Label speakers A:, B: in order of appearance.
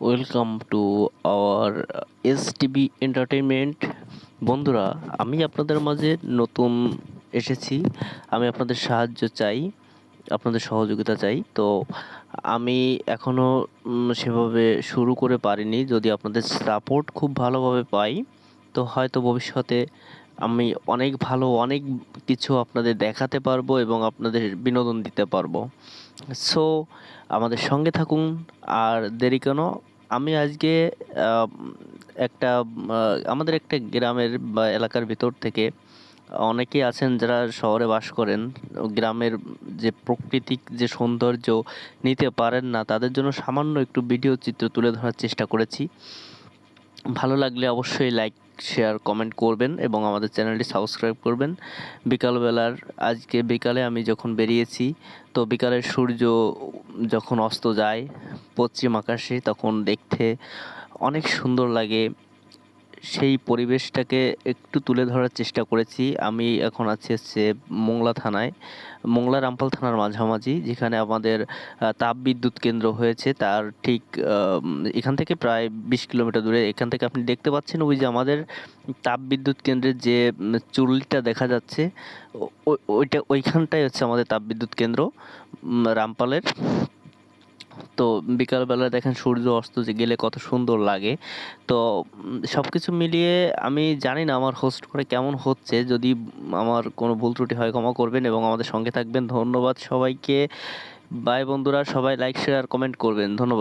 A: Welcome to our STV entertainment. বন্ধুরা, আমি আপনাদের মাঝে নতুন এসেছি। আমি আপনাদের সাহায্য চাই, আপনাদের সহযোগিতা চাই। তো আমি এখনও সেভাবে শুরু করে পারিনি। যদি আপনাদের সাপোর্ট খুব ভালোভাবে পাই, তো হয়তো ভবিষ্যতে আমি অনেক কিছু আপনাদের দেখাতে পারবো এবং আপনাদের বিনোদন দিতে পারবো। সো আমাদের সঙ্গে থাকুন, আর দেরি কেন। আমি আজকে আহ, একটা আমাদের একটা গ্রামের বা এলাকার ভিতর থেকে অনেকেই আছেন যারা শহরে বাস করেন, গ্রামের যে প্রাকৃতিক যে সৌন্দর্য নিতে পারেন না, তাদের জন্য সামান্য একটু ভিডিও চিত্র তুলে ধরার চেষ্টা করেছি। ভালো লাগলে অবশ্যই লাইক, শেয়ার, কমেন্ট করবেন এবং আমাদের চ্যানেলটি সাবস্ক্রাইব করবেন। আজকে বিকালে আমি যখন বেরিয়েছি, তো বিকালের সূর্য যখন অস্ত যায় পশ্চিম আকাশে, তখন দেখতে অনেক সুন্দর লাগে। সেই পরিবেশটাকে একটু তুলে ধরার চেষ্টা করেছি। আমি এখন হচ্ছে মোংলা থানায়, মোংলা রামপাল থানার মাঝামাঝি, যেখানে আমাদের তাপবিদ্যুৎ কেন্দ্র হয়েছে, তার ঠিক এখান থেকে প্রায় 20 কিলোমিটার দূরে। এখান থেকে আপনি দেখতে পাচ্ছেন ওই যে আমাদের তাপবিদ্যুৎ কেন্দ্রের যে চুল্লিটা দেখা যাচ্ছে, ওইখানটাই হচ্ছে আমাদের তাপবিদ্যুৎ কেন্দ্র রামপালের। তো বিকালবেলা দেখেন সূর্য অস্ত যে গেলে কত সুন্দর লাগে। তো সবকিছু মিলিয়ে আমি জানি না আমার হোস্ট করে কেমন হচ্ছে। যদি আমার কোনো ভুল ত্রুটি হয় ক্ষমা করবেন এবং আমাদের সঙ্গে থাকবেন। ধন্যবাদ সবাইকে। বাই বন্ধুরা, সবাই লাইক, শেয়ার, কমেন্ট করবেন। ধন্যবাদ।